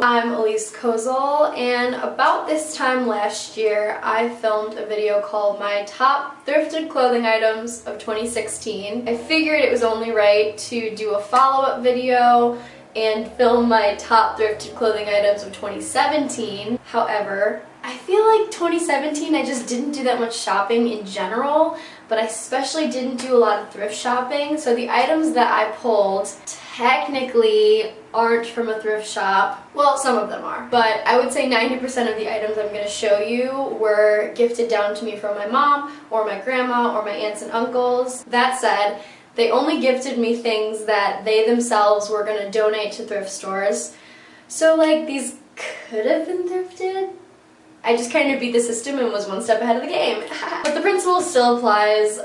I'm Elise Kozel, and about this time last year I filmed a video called My Top Thrifted Clothing Items of 2016. I figured it was only right to do a follow-up video and film my top thrifted clothing items of 2017. However, I feel like 2017 I just didn't do that much shopping in general, but I especially didn't do a lot of thrift shopping. So the items that I pulled technically aren't from a thrift shop. Well, some of them are, but I would say 90% of the items I'm going to show you were gifted down to me from my mom or my grandma or my aunts and uncles. That said, they only gifted me things that they themselves were going to donate to thrift stores. So like these could have been thrifted. I just kind of beat the system and was one step ahead of the game. But the principle still applies.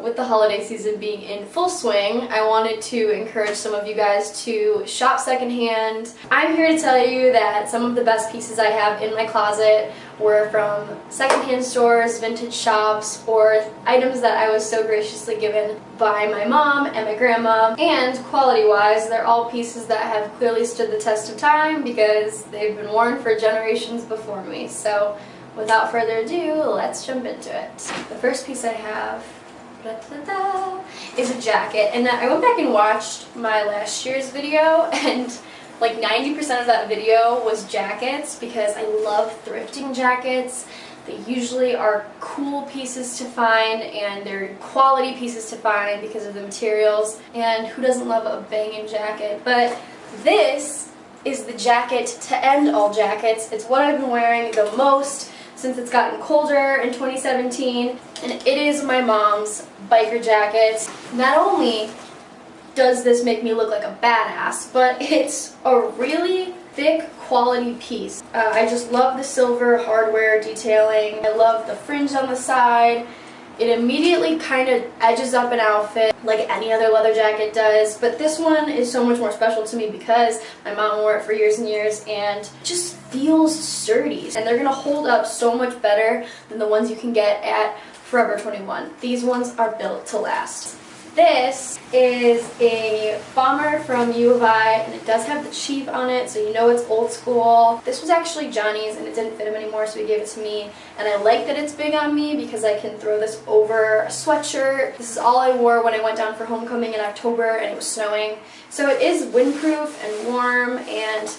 With the holiday season being in full swing, I wanted to encourage some of you guys to shop secondhand. I'm here to tell you that some of the best pieces I have in my closet were from secondhand stores, vintage shops, or items that I was so graciously given by my mom and my grandma. And quality-wise, they're all pieces that have clearly stood the test of time because they've been worn for generations before me. So without further ado, let's jump into it. The first piece I have is a jacket, and I went back and watched my last year's video, and like 90% of that video was jackets because I love thrifting jackets. They usually are cool pieces to find and they're quality pieces to find because of the materials, and who doesn't love a banging jacket? But this is the jacket to end all jackets. It's what I've been wearing the most since it's gotten colder in 2017, and it is my mom's biker jacket. Not only does this make me look like a badass, but it's a really thick quality piece. I just love the silver hardware detailing. I love the fringe on the side. It immediately kind of edges up an outfit like any other leather jacket does, but this one is so much more special to me because my mom wore it for years and years and it just feels sturdy. And they're gonna hold up so much better than the ones you can get at Forever 21. These ones are built to last. This is a bomber from U of I, and it does have the chief on it, so you know it's old school. This was actually Johnny's, and it didn't fit him anymore, so he gave it to me. And I like that it's big on me because I can throw this over a sweatshirt. This is all I wore when I went down for homecoming in October, and it was snowing. So it is windproof and warm, and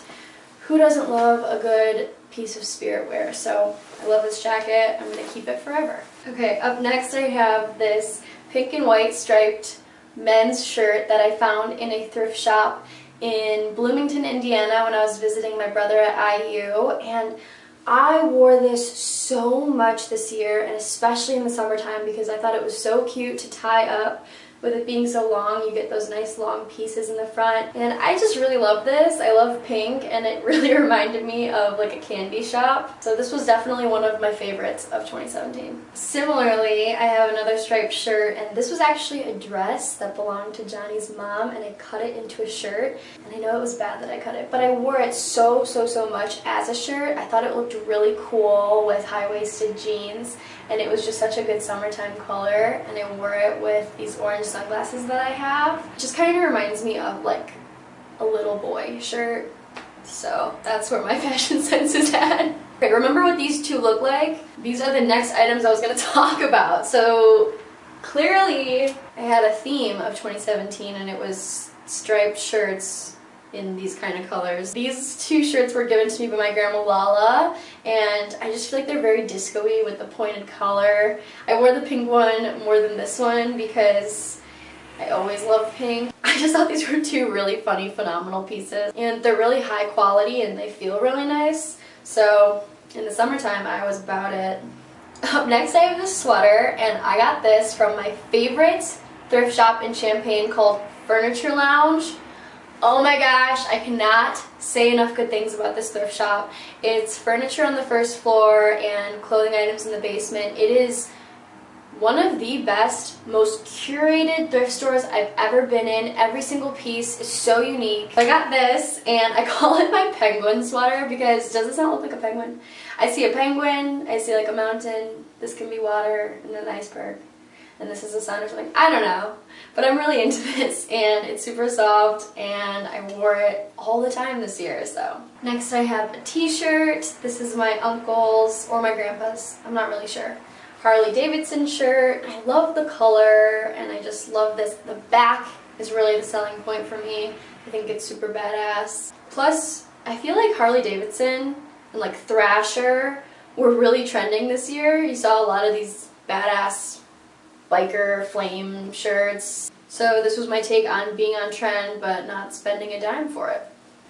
who doesn't love a good piece of spirit wear? So I love this jacket. I'm going to keep it forever. Okay, up next I have this pink and white striped men's shirt that I found in a thrift shop in Bloomington, Indiana when I was visiting my brother at IU, and I wore this so much this year, and especially in the summertime because I thought it was so cute to tie up. With it being so long, you get those nice long pieces in the front, and I just really love this. I love pink, and it really reminded me of like a candy shop. So this was definitely one of my favorites of 2017. Similarly, I have another striped shirt, and this was actually a dress that belonged to Johnny's mom, and I cut it into a shirt. And I know it was bad that I cut it, but I wore it so much as a shirt. I thought it looked really cool with high-waisted jeans, and it was just such a good summertime color, and I wore it with these orange sunglasses that I have. It just kind of reminds me of like a little boy shirt, so that's where my fashion sense is at. Okay, remember what these two look like? These are the next items I was going to talk about. So clearly I had a theme of 2017, and it was striped shirts in these kind of colors. These two shirts were given to me by my grandma Lala, and I just feel like they're very disco-y with the pointed collar. I wore the pink one more than this one because I always love pink. I just thought these were two really funny, phenomenal pieces, and they're really high quality and they feel really nice. So in the summertime, I was about it. Up next, I have this sweater, and I got this from my favorite thrift shop in Champaign called Furniture Lounge. Oh my gosh, I cannot say enough good things about this thrift shop. It's furniture on the first floor and clothing items in the basement. It is one of the best, most curated thrift stores I've ever been in. Every single piece is so unique. I got this, and I call it my penguin sweater because does this not look like a penguin? I see a penguin, I see like a mountain, this can be water, and an iceberg. and this is a sign or something. I don't know. But I'm really into this, and it's super soft, and I wore it all the time this year, so. Next I have a t-shirt. This is my uncle's, or my grandpa's, I'm not really sure. Harley Davidson shirt. I love the color, and I just love this. The back is really the selling point for me. I think it's super badass. Plus, I feel like Harley Davidson and like Thrasher were really trending this year. You saw a lot of these badass biker flame shirts. So this was my take on being on trend but not spending a dime for it.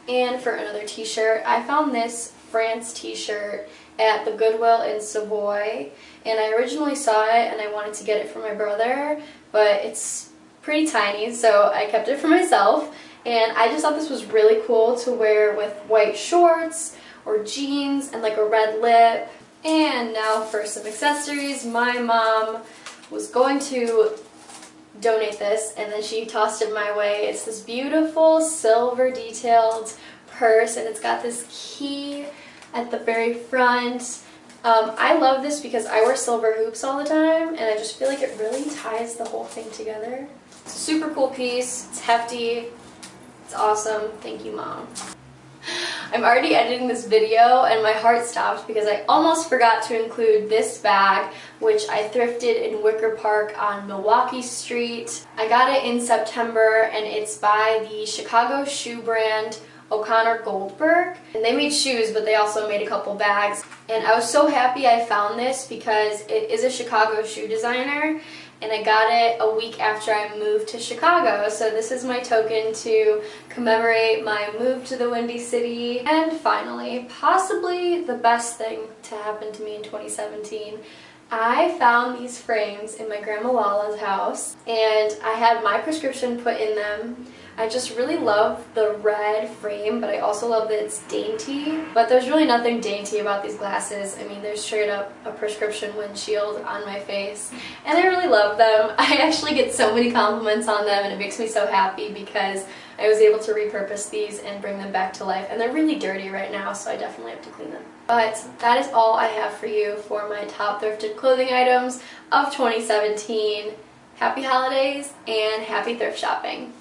And for another t-shirt, I found this France t-shirt at the Goodwill in Savoy, and I originally saw it and I wanted to get it for my brother, but it's pretty tiny, so I kept it for myself, and I just thought this was really cool to wear with white shorts or jeans and like a red lip. And now for some accessories. My mom was going to donate this, and then she tossed it my way. It's this beautiful silver detailed purse, and it's got this key at the very front. I love this because I wear silver hoops all the time, and I just feel like it really ties the whole thing together. It's a super cool piece. It's hefty. It's awesome. Thank you, Mom. I'm already editing this video and my heart stopped because I almost forgot to include this bag, which I thrifted in Wicker Park on Milwaukee Street. I got it in September, and it's by the Chicago shoe brand O'Connor Goldberg. And they made shoes, but they also made a couple bags. And I was so happy I found this because it is a Chicago shoe designer, and I got it a week after I moved to Chicago. So this is my token to commemorate my move to the Windy City. And finally, possibly the best thing to happen to me in 2017, I found these frames in my Grandma Lala's house, and I had my prescription put in them. I just really love the red frame, but I also love that it's dainty. But there's really nothing dainty about these glasses. I mean, there's straight up a prescription windshield on my face, and I really love them. I actually get so many compliments on them, and it makes me so happy because I was able to repurpose these and bring them back to life. And they're really dirty right now, so I definitely have to clean them. But that is all I have for you for my top thrifted clothing items of 2017. Happy holidays and happy thrift shopping.